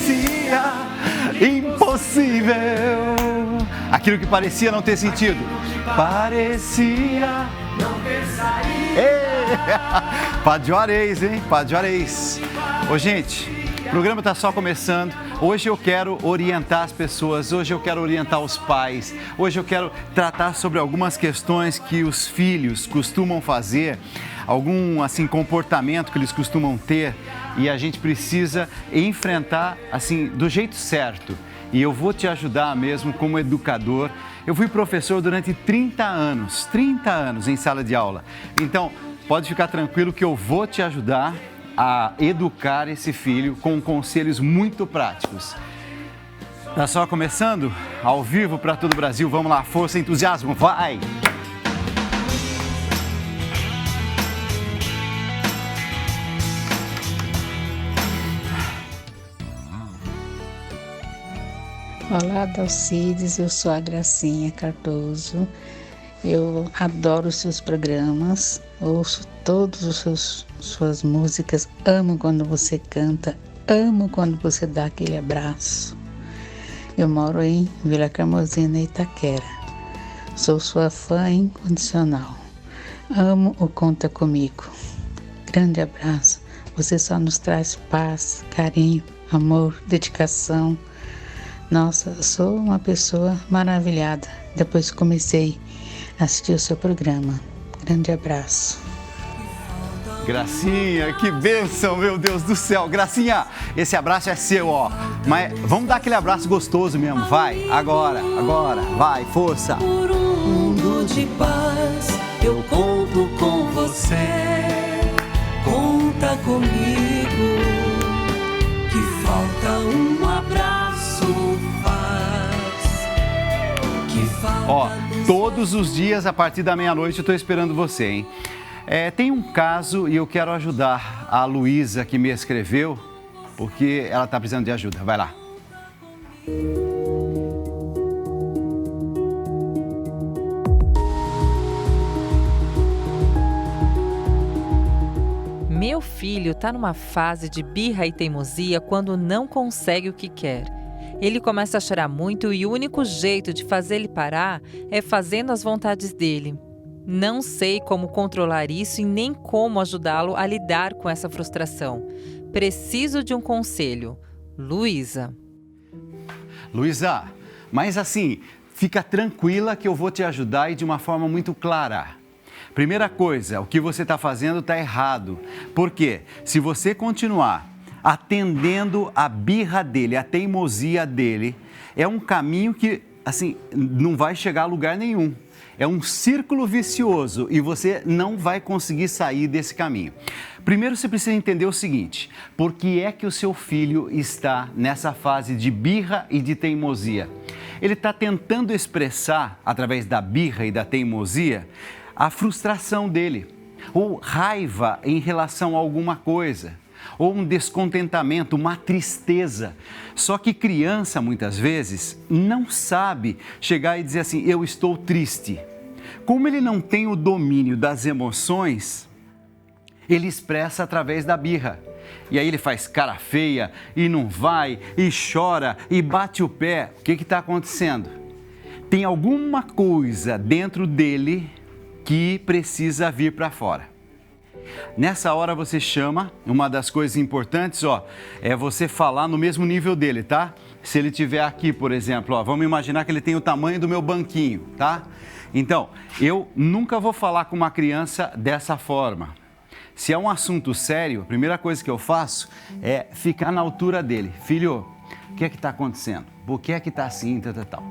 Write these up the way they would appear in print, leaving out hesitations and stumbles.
parecia impossível. Aquilo que parecia não ter sentido. Parecia não ter saído. Padre Juarez, hein? Padre Juarez. Ô, gente, o programa está só começando. Hoje eu quero orientar as pessoas, hoje eu quero orientar os pais, hoje eu quero tratar sobre algumas questões que os filhos costumam fazer, algum assim comportamento que eles costumam ter e a gente precisa enfrentar assim do jeito certo. E eu vou te ajudar mesmo como educador. Eu fui professor durante 30 anos em sala de aula. Então, pode ficar tranquilo que eu vou te ajudar a educar esse filho com conselhos muito práticos. Tá só começando? Ao vivo para todo o Brasil. Vamos lá, força, entusiasmo, vai! Olá, Dalcides, eu sou a Gracinha Cardoso. Eu adoro os seus programas, ouço todas as suas músicas, amo quando você canta, amo quando você dá aquele abraço. Eu moro em Vila Carmozina, Itaquera. Sou sua fã incondicional. Amo o Conta Comigo. Grande abraço. Você só nos traz paz, carinho, amor, dedicação. Nossa, eu sou uma pessoa maravilhada depois que comecei a assistir o seu programa. Grande abraço. Gracinha, que bênção, meu Deus do céu. Gracinha, esse abraço é seu, ó. Mas vamos dar aquele abraço gostoso mesmo, vai. Agora, vai, força. Por um mundo de paz, eu conto com você. Conta comigo, que falta um abraço faz. Que falta... Ó, todos os dias, a partir da meia-noite, eu tô esperando você, hein? Tem um caso e eu quero ajudar a Luísa que me escreveu, porque ela está precisando de ajuda. Vai lá. Meu filho está numa fase de birra e teimosia quando não consegue o que quer. Ele começa a chorar muito e o único jeito de fazer ele parar é fazendo as vontades dele. Não sei como controlar isso e nem como ajudá-lo a lidar com essa frustração. Preciso de um conselho. Luísa. Luísa, mas assim, fica tranquila que eu vou te ajudar e de uma forma muito clara. Primeira coisa, o que você está fazendo está errado. Por quê? Se você continuar atendendo a birra dele, a teimosia dele, é um caminho que, assim, não vai chegar a lugar nenhum. É um círculo vicioso e você não vai conseguir sair desse caminho. Primeiro você precisa entender o seguinte: por que é que o seu filho está nessa fase de birra e de teimosia? Ele está tentando expressar, através da birra e da teimosia, a frustração dele, ou raiva em relação a alguma coisa, ou um descontentamento, uma tristeza. Só que criança, muitas vezes, não sabe chegar e dizer assim, eu estou triste. Como ele não tem o domínio das emoções, ele expressa através da birra. E aí ele faz cara feia, e não vai, e chora, e bate o pé. O que está acontecendo? Tem alguma coisa dentro dele que precisa vir para fora. Nessa hora você chama, uma das coisas importantes, ó, é você falar no mesmo nível dele, tá? Se ele estiver aqui, por exemplo, ó, vamos imaginar que ele tem o tamanho do meu banquinho, tá? Então, eu nunca vou falar com uma criança dessa forma. Se é um assunto sério, a primeira coisa que eu faço é ficar na altura dele. Filho, o que é que está acontecendo? Por que é que está assim, tal?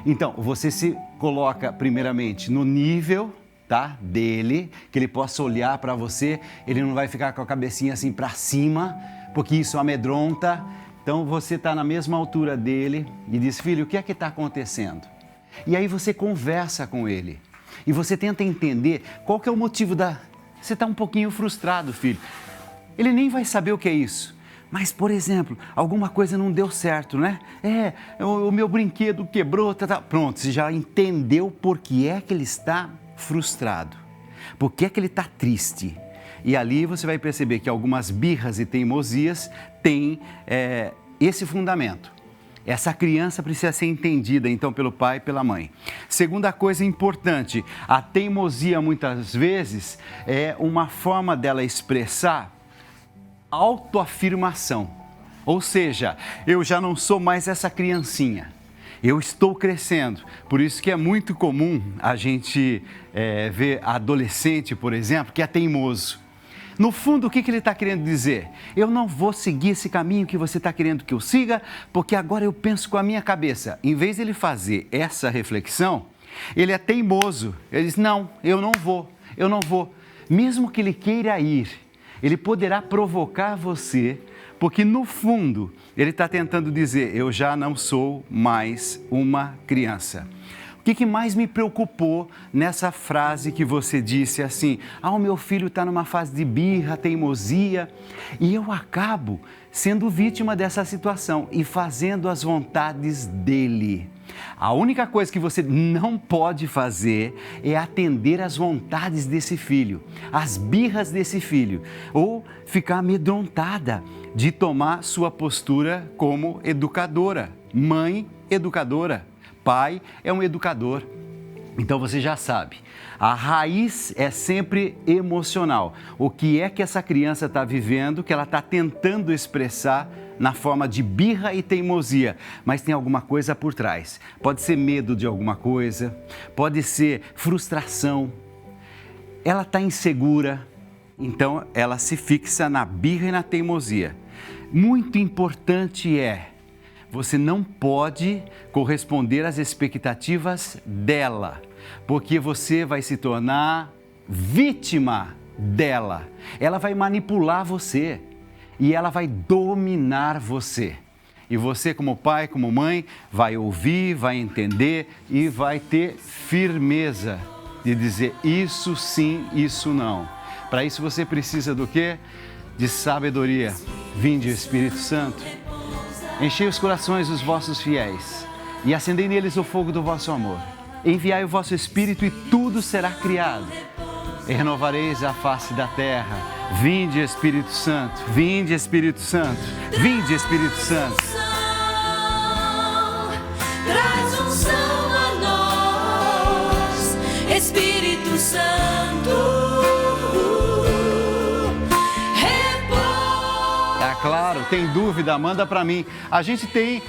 Então, você se coloca primeiramente no nível, tá, dele, que ele possa olhar para você, ele não vai ficar com a cabecinha assim para cima, porque isso amedronta. Então, você está na mesma altura dele e diz, filho, o que é que está acontecendo? E aí você conversa com ele e você tenta entender qual que é o motivo da... Você está um pouquinho frustrado, filho. Ele nem vai saber o que é isso. Mas, por exemplo, alguma coisa não deu certo, né? O meu brinquedo quebrou, Pronto, você já entendeu por que é que ele está frustrado. Por que é que ele está triste. E ali você vai perceber que algumas birras e teimosias têm esse fundamento. Essa criança precisa ser entendida, então, pelo pai e pela mãe. Segunda coisa importante, a teimosia, muitas vezes, é uma forma dela expressar autoafirmação. Ou seja, eu já não sou mais essa criancinha. Eu estou crescendo. Por isso que é muito comum a gente ver adolescente, por exemplo, que é teimoso. No fundo, o que ele está querendo dizer? Eu não vou seguir esse caminho que você está querendo que eu siga, porque agora eu penso com a minha cabeça. Em vez de ele fazer essa reflexão, ele é teimoso. Ele diz, não, eu não vou. Mesmo que ele queira ir, ele poderá provocar você, porque no fundo, ele está tentando dizer, eu já não sou mais uma criança. O que mais me preocupou nessa frase que você disse assim, o meu filho está numa fase de birra, teimosia, e eu acabo sendo vítima dessa situação e fazendo as vontades dele. A única coisa que você não pode fazer é atender às vontades desse filho, às birras desse filho, ou ficar amedrontada de tomar sua postura como educadora, mãe educadora. Pai é um educador, então você já sabe, a raiz é sempre emocional. O que é que essa criança está vivendo, que ela está tentando expressar na forma de birra e teimosia, mas tem alguma coisa por trás. Pode ser medo de alguma coisa, pode ser frustração, ela está insegura, então ela se fixa na birra e na teimosia. Muito importante você não pode corresponder às expectativas dela, porque você vai se tornar vítima dela. Ela vai manipular você e ela vai dominar você. E você, como pai, como mãe, vai ouvir, vai entender e vai ter firmeza de dizer isso sim, isso não. Para isso você precisa do quê? De sabedoria. Vinde, Espírito Santo. Enchei os corações dos vossos fiéis e acendei neles o fogo do vosso amor. Enviai o vosso Espírito e tudo será criado. E renovareis a face da terra. Vinde, Espírito Santo. Vinde, Espírito Santo. Vinde, Espírito Santo. Traz unção a nós, Espírito Santo. Claro, tem dúvida, manda para mim. A gente tem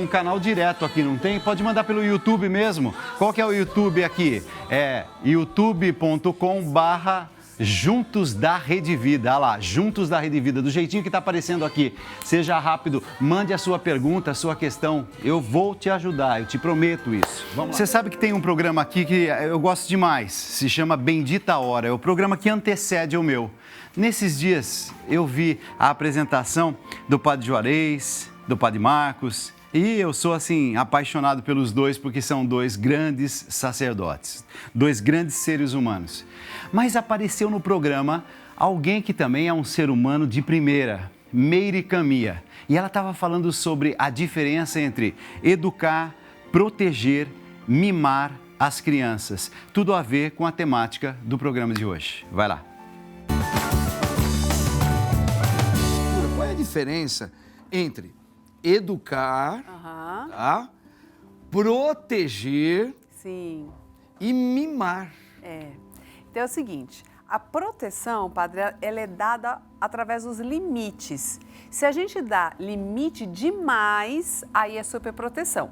um canal direto aqui, não tem? Pode mandar pelo YouTube mesmo. Qual que é o YouTube aqui? É youtube.com/Juntos da Rede Vida. Olha lá, Juntos da Rede Vida, do jeitinho que está aparecendo aqui. Seja rápido, mande a sua pergunta, a sua questão. Eu vou te ajudar, eu te prometo isso. Vamos lá. Você sabe que tem um programa aqui que eu gosto demais, se chama Bendita Hora. É o programa que antecede o meu. Nesses dias eu vi a apresentação do Padre Juarez, do Padre Marcos, e eu sou assim apaixonado pelos dois porque são dois grandes sacerdotes, dois grandes seres humanos. Mas apareceu no programa alguém que também é um ser humano de primeira, Meire Camia, e ela estava falando sobre a diferença entre educar, proteger, mimar as crianças. Tudo a ver com a temática do programa de hoje. Vai lá. Qual é a diferença entre educar, tá? Proteger Sim. e mimar? Então é o seguinte, a proteção, padre, ela é dada através dos limites. Se a gente dá limite demais, aí é superproteção.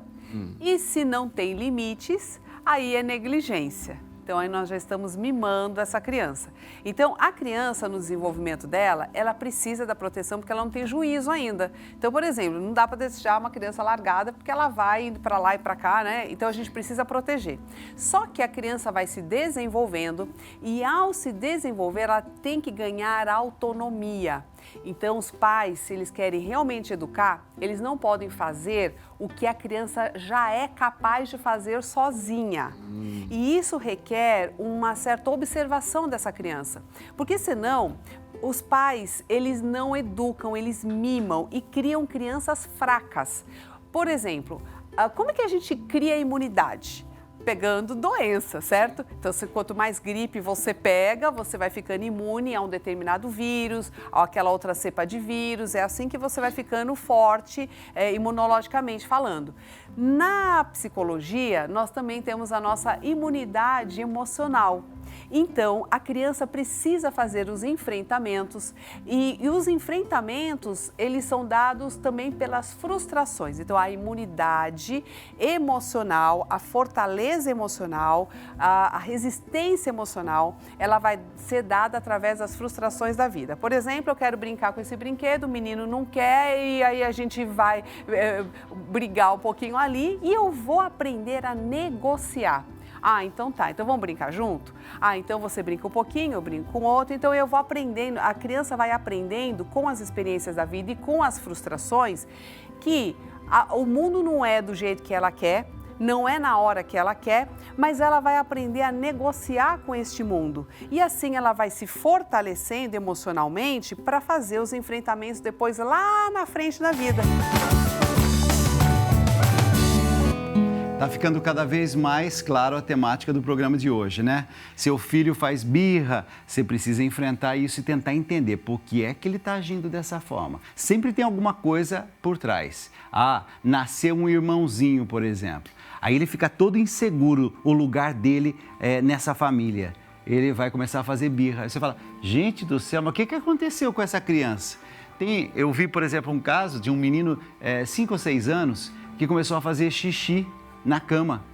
E se não tem limites, aí é negligência. Então, aí nós já estamos mimando essa criança. Então, a criança, no desenvolvimento dela, ela precisa da proteção porque ela não tem juízo ainda. Então, por exemplo, não dá para deixar uma criança largada porque ela vai indo para lá e para cá, né? Então, a gente precisa proteger. Só que a criança vai se desenvolvendo e, ao se desenvolver, ela tem que ganhar autonomia. Então, os pais, se eles querem realmente educar, eles não podem fazer o que a criança já é capaz de fazer sozinha. E isso requer uma certa observação dessa criança. Porque senão, os pais, eles não educam, eles mimam e criam crianças fracas. Por exemplo, como é que a gente cria a imunidade? pegando doença, certo? Então, quanto mais gripe você pega, você vai ficando imune a um determinado vírus, a aquela outra cepa de vírus. É assim que você vai ficando forte, imunologicamente falando. Na psicologia, nós também temos a nossa imunidade emocional. Então, a criança precisa fazer os enfrentamentos e os enfrentamentos, eles são dados também pelas frustrações. Então, a imunidade emocional, a fortaleza emocional, a resistência emocional, ela vai ser dada através das frustrações da vida. Por exemplo, eu quero brincar com esse brinquedo, o menino não quer e aí a gente vai brigar um pouquinho ali e eu vou aprender a negociar. Ah, então tá, então vamos brincar junto? Ah, então você brinca um pouquinho, eu brinco com outro, então eu vou aprendendo, a criança vai aprendendo com as experiências da vida e com as frustrações que o mundo não é do jeito que ela quer, não é na hora que ela quer, mas ela vai aprender a negociar com este mundo. E assim ela vai se fortalecendo emocionalmente para fazer os enfrentamentos depois lá na frente da vida. Tá ficando cada vez mais claro a temática do programa de hoje, né? Seu filho faz birra, você precisa enfrentar isso e tentar entender por que é que ele está agindo dessa forma. Sempre tem alguma coisa por trás. Ah, nasceu um irmãozinho, por exemplo. Aí ele fica todo inseguro, o lugar dele nessa família. Ele vai começar a fazer birra. Aí você fala, gente do céu, mas o que aconteceu com essa criança? Eu vi, por exemplo, um caso de um menino 5 ou 6 anos que começou a fazer xixi na cama.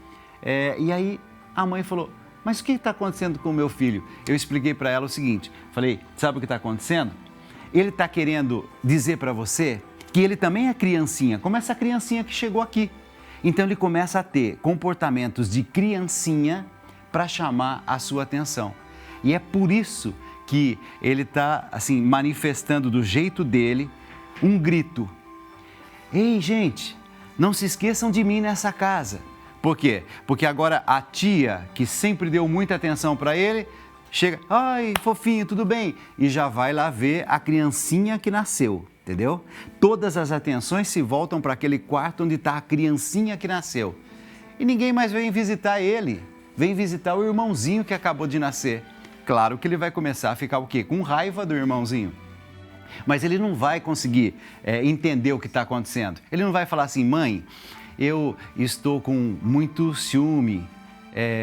E aí a mãe falou, mas o que está acontecendo com o meu filho? Eu expliquei para ela o seguinte, falei, sabe o que está acontecendo? Ele está querendo dizer para você que ele também é criancinha, como essa criancinha que chegou aqui. Então ele começa a ter comportamentos de criancinha para chamar a sua atenção. E é por isso que ele está assim, manifestando do jeito dele um grito. Ei, gente, não se esqueçam de mim nessa casa. Por quê? Porque agora a tia, que sempre deu muita atenção para ele, chega, ai, fofinho, tudo bem? E já vai lá ver a criancinha que nasceu, entendeu? Todas as atenções se voltam para aquele quarto onde está a criancinha que nasceu. E ninguém mais vem visitar ele, vem visitar o irmãozinho que acabou de nascer. Claro que ele vai começar a ficar o quê? Com raiva do irmãozinho. Mas ele não vai conseguir entender o que está acontecendo. Ele não vai falar assim, mãe, eu estou com muito ciúme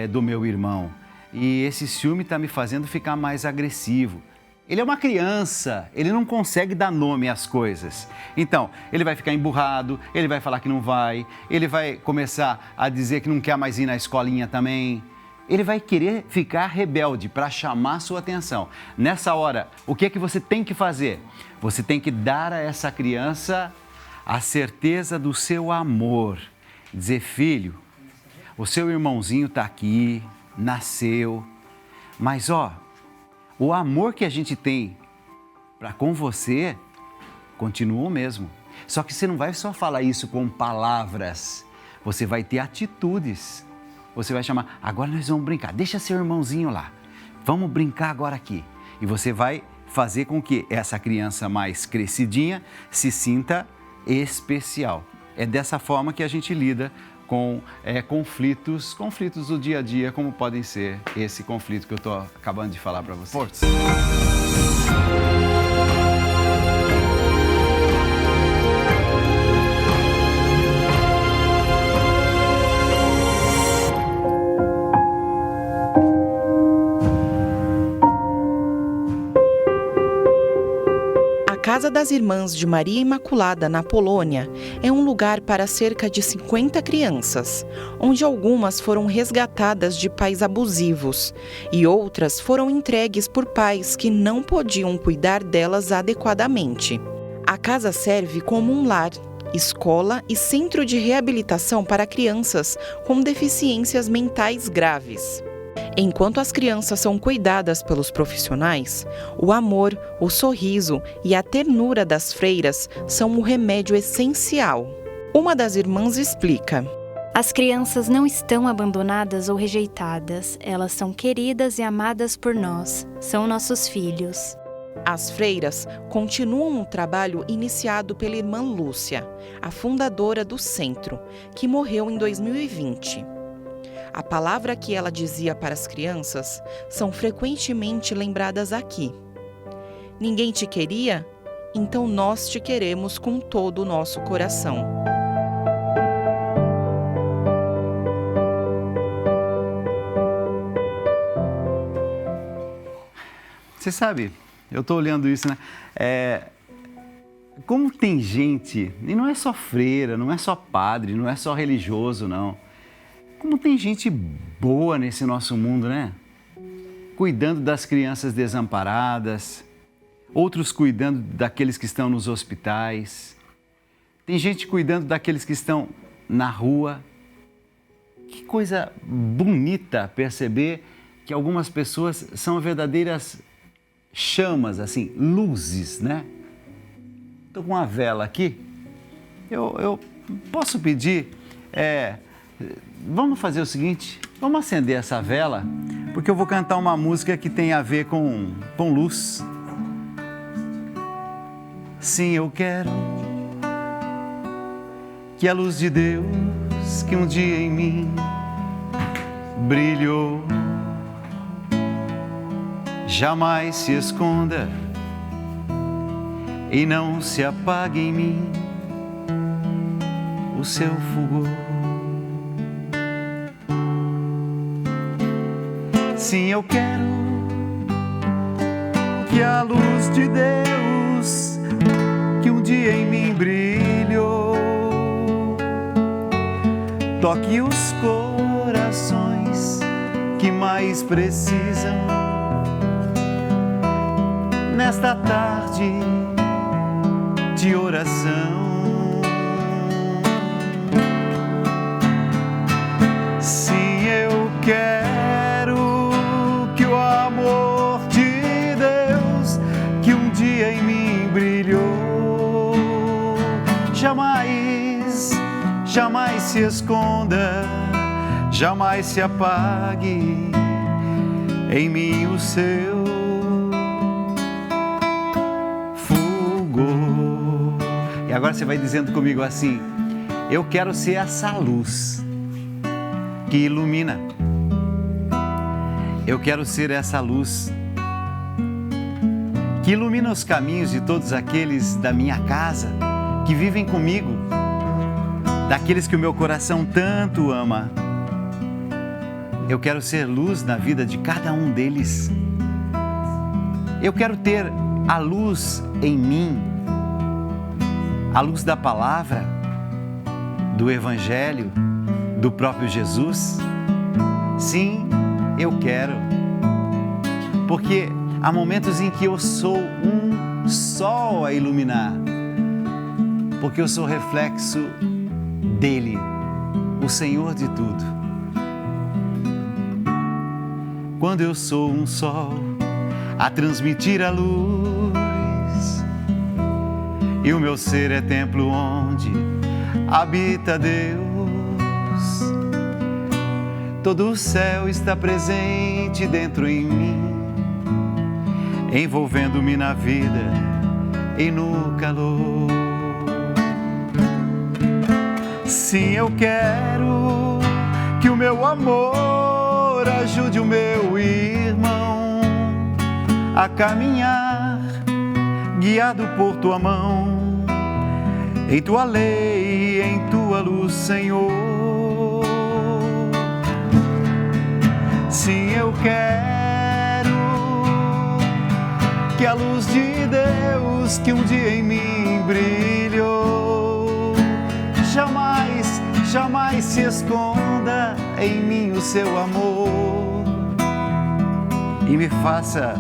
do meu irmão e esse ciúme está me fazendo ficar mais agressivo. Ele é uma criança, ele não consegue dar nome às coisas. Então, ele vai ficar emburrado, ele vai falar que não vai, ele vai começar a dizer que não quer mais ir na escolinha também. Ele vai querer ficar rebelde para chamar sua atenção. Nessa hora, o que é que você tem que fazer? Você tem que dar a essa criança a certeza do seu amor. Dizer, filho, o seu irmãozinho está aqui, nasceu, mas o amor que a gente tem para com você continua o mesmo. Só que você não vai só falar isso com palavras, você vai ter atitudes. Você vai chamar, agora nós vamos brincar, deixa seu irmãozinho lá, vamos brincar agora aqui. E você vai fazer com que essa criança mais crescidinha se sinta especial. É dessa forma que a gente lida com conflitos do dia a dia, como podem ser esse conflito que eu estou acabando de falar para vocês. A Casa das Irmãs de Maria Imaculada, na Polônia, é um lugar para cerca de 50 crianças, onde algumas foram resgatadas de pais abusivos e outras foram entregues por pais que não podiam cuidar delas adequadamente. A casa serve como um lar, escola e centro de reabilitação para crianças com deficiências mentais graves. Enquanto as crianças são cuidadas pelos profissionais, o amor, o sorriso e a ternura das freiras são o remédio essencial. Uma das irmãs explica: as crianças não estão abandonadas ou rejeitadas, elas são queridas e amadas por nós, são nossos filhos. As freiras continuam o trabalho iniciado pela irmã Lúcia, a fundadora do centro, que morreu em 2020. A palavra que ela dizia para as crianças são frequentemente lembradas aqui. Ninguém te queria? Então nós te queremos com todo o nosso coração. Você sabe, eu estou olhando isso, né? Como tem gente, e não é só freira, não é só padre, não é só religioso, não. Como tem gente boa nesse nosso mundo, né? Cuidando das crianças desamparadas, outros cuidando daqueles que estão nos hospitais. Tem gente cuidando daqueles que estão na rua. Que coisa bonita perceber que algumas pessoas são verdadeiras chamas, assim, luzes, né? Estou com uma vela aqui. Eu posso pedir, vamos fazer o seguinte, vamos acender essa vela, porque eu vou cantar uma música que tem a ver com luz. Sim, eu quero que a luz de Deus que um dia em mim brilhou jamais se esconda e não se apague em mim o seu fulgor. Sim, eu quero que a luz de Deus que um dia em mim brilhou toque os corações que mais precisam nesta tarde de oração. Sim, eu quero que o amor de Deus que um dia em mim brilhou jamais se esconda, jamais se apague em mim o seu fulgor. E agora você vai dizendo comigo assim: eu quero ser essa luz que ilumina. Eu quero ser essa luz que ilumina os caminhos de todos aqueles da minha casa que vivem comigo, daqueles que o meu coração tanto ama. Eu quero ser luz na vida de cada um deles. Eu quero ter a luz em mim, a luz da palavra, do Evangelho, do próprio Jesus. Sim, eu quero. Porque há momentos em que eu sou um sol a iluminar, porque eu sou reflexo dele, o Senhor de tudo. Quando eu sou um sol a transmitir a luz, e o meu ser é templo onde habita Deus, todo o céu está presente dentro em mim, envolvendo-me na vida e no calor. Sim, eu quero que o meu amor ajude o meu irmão a caminhar, guiado por tua mão, em tua lei, em tua luz, Senhor. Sim, eu quero que a luz de Deus que um dia em mim brilhou jamais se esconda em mim o seu amor e me faça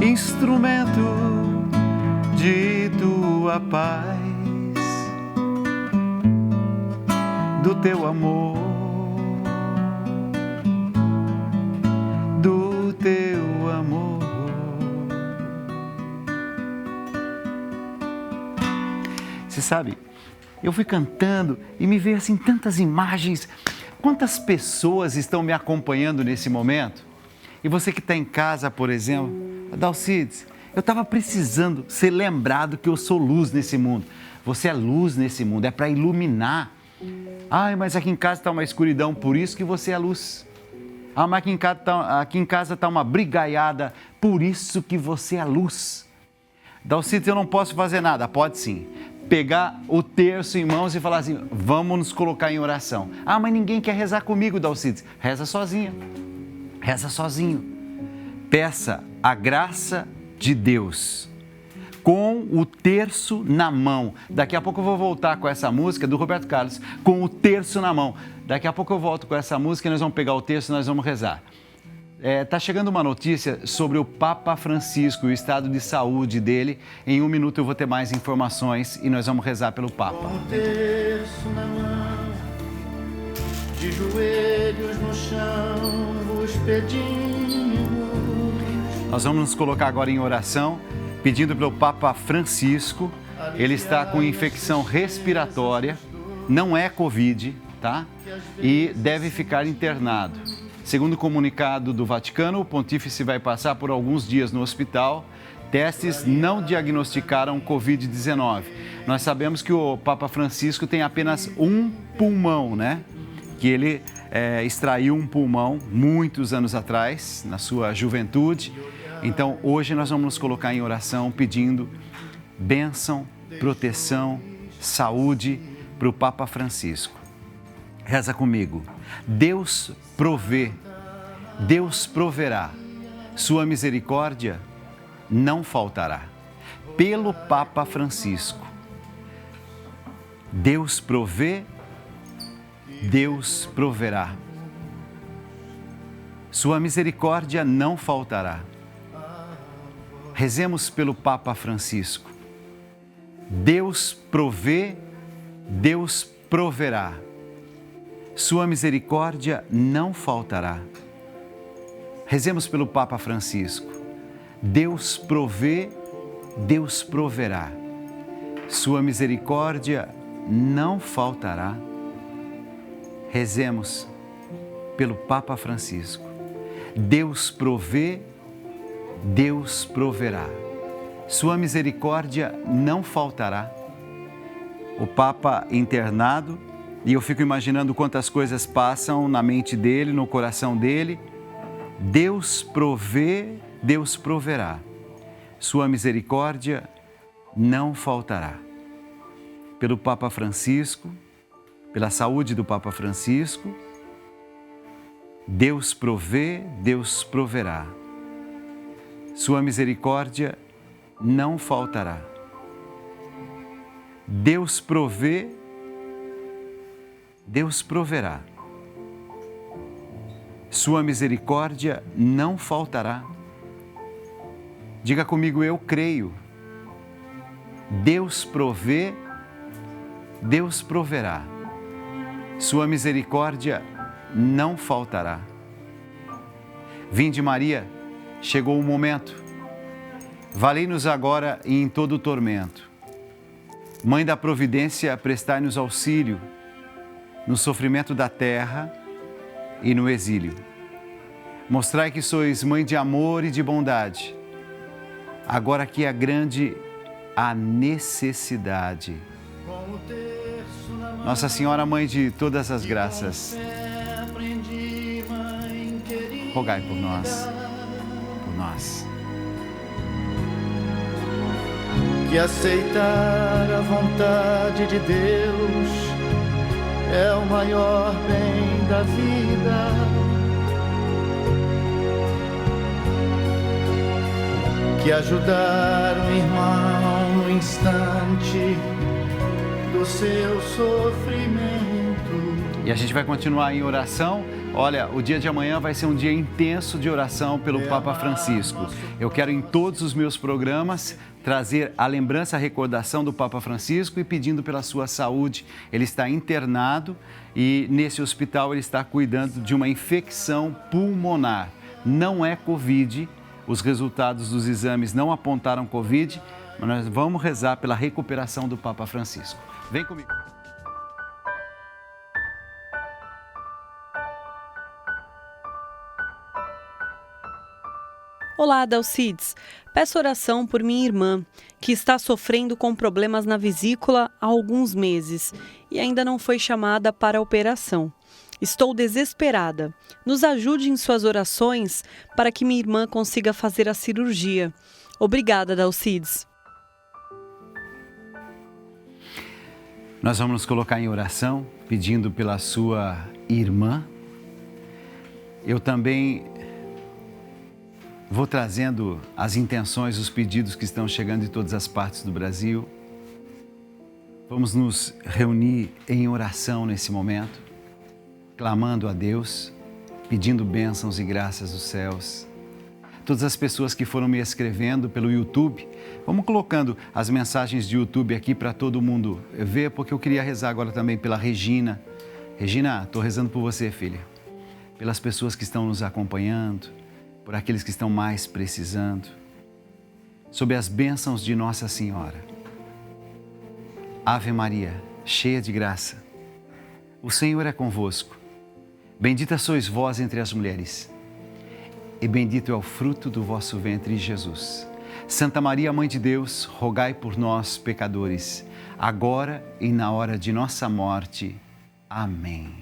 instrumento de tua paz, do teu amor, do teu amor. Você sabe, eu fui cantando e me veio assim tantas imagens. Quantas pessoas estão me acompanhando nesse momento? E você que está em casa, por exemplo, Dalcides, eu estava precisando ser lembrado que eu sou luz nesse mundo. Você é luz nesse mundo, é para iluminar. Ai, mas aqui em casa está uma escuridão, por isso que você é luz. Ah, mas aqui em casa está uma brigaiada, por isso que você é luz. Dalcides, eu não posso fazer nada. Pode sim. Pegar o terço em mãos e falar assim, vamos nos colocar em oração. Ah, mas ninguém quer rezar comigo, Dalcides. Reza sozinha. Reza sozinho. Peça a graça de Deus com o terço na mão. Daqui a pouco eu vou voltar com essa música do Roberto Carlos, com o terço na mão. Daqui a pouco eu volto com essa música e nós vamos pegar o terço e nós vamos rezar. Tá chegando uma notícia sobre o Papa Francisco e o estado de saúde dele. Em 1 minuto eu vou ter mais informações e nós vamos rezar pelo Papa. Com o terço na mão, de joelhos no chão, vos pedimos. Nós vamos nos colocar agora em oração, pedindo pelo Papa Francisco. Ele está com infecção respiratória, não é Covid, tá? E deve ficar internado. Segundo o comunicado do Vaticano, o pontífice vai passar por alguns dias no hospital. Testes não diagnosticaram Covid-19. Nós sabemos que o Papa Francisco tem apenas um pulmão, né? Que ele extraiu um pulmão muitos anos atrás, na sua juventude. Então, hoje nós vamos nos colocar em oração pedindo bênção, proteção, saúde para o Papa Francisco. Reza comigo. Deus provê, Deus proverá, sua misericórdia não faltará. Pelo Papa Francisco. Deus provê, Deus proverá. Sua misericórdia não faltará. Rezemos pelo Papa Francisco. Deus provê, Deus proverá. Sua misericórdia não faltará. Rezemos pelo Papa Francisco. Deus provê, Deus proverá. Sua misericórdia não faltará. Rezemos pelo Papa Francisco. Deus provê, Deus proverá. Sua misericórdia não faltará. O Papa internado, e eu fico imaginando quantas coisas passam na mente dele, no coração dele. Deus provê, Deus proverá. Sua misericórdia não faltará. Pelo Papa Francisco, pela saúde do Papa Francisco, Deus provê, Deus proverá. Sua misericórdia não faltará. Deus provê, Deus proverá. Sua misericórdia não faltará. Diga comigo, eu creio. Deus provê, Deus proverá. Sua misericórdia não faltará. Vinde, Maria, chegou o momento. Valei-nos agora e em todo o tormento. Mãe da providência, prestai-nos auxílio no sofrimento da terra e no exílio. Mostrai que sois mãe de amor e de bondade, agora que é grande a necessidade. Nossa Senhora, Mãe de todas as graças, rogai por nós, por nós. Que aceitar a vontade de Deus é o maior bem da vida. Que ajudar um irmão no instante do seu sofrimento. E a gente vai continuar em oração. Olha, o dia de amanhã vai ser um dia intenso de oração pelo Papa Francisco. Eu quero em todos os meus programas trazer a lembrança, a recordação do Papa Francisco e pedindo pela sua saúde. Ele está internado e nesse hospital ele está cuidando de uma infecção pulmonar. Não é Covid, os resultados dos exames não apontaram Covid, mas nós vamos rezar pela recuperação do Papa Francisco. Vem comigo. Olá, Dalcides. Peço oração por minha irmã, que está sofrendo com problemas na vesícula há alguns meses e ainda não foi chamada para a operação. Estou desesperada. Nos ajude em suas orações para que minha irmã consiga fazer a cirurgia. Obrigada, Dalcides. Nós vamos nos colocar em oração, pedindo pela sua irmã. Eu também vou trazendo as intenções, os pedidos que estão chegando de todas as partes do Brasil. Vamos nos reunir em oração nesse momento, clamando a Deus, pedindo bênçãos e graças dos céus. Todas as pessoas que foram me escrevendo pelo YouTube, vamos colocando as mensagens de YouTube aqui para todo mundo ver, porque eu queria rezar agora também pela Regina. Regina, estou rezando por você, filha. Pelas pessoas que estão nos acompanhando, por aqueles que estão mais precisando, sob as bênçãos de Nossa Senhora. Ave Maria, cheia de graça, o Senhor é convosco. Bendita sois vós entre as mulheres, e bendito é o fruto do vosso ventre, Jesus. Santa Maria, Mãe de Deus, rogai por nós, pecadores, agora e na hora de nossa morte. Amém.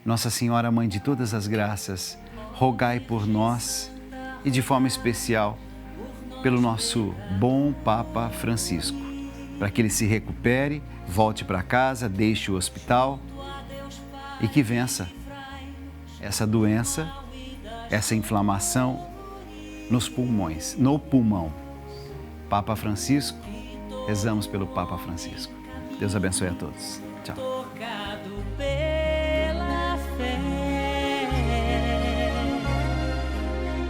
Nossa Senhora, Mãe de todas as graças, rogai por nós e de forma especial pelo nosso bom Papa Francisco, para que ele se recupere, volte para casa, deixe o hospital e que vença essa doença, essa inflamação nos pulmões, no pulmão. Papa Francisco, rezamos pelo Papa Francisco. Deus abençoe a todos. Tchau.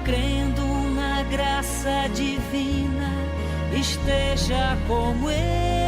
Crendo na graça divina, esteja como eu.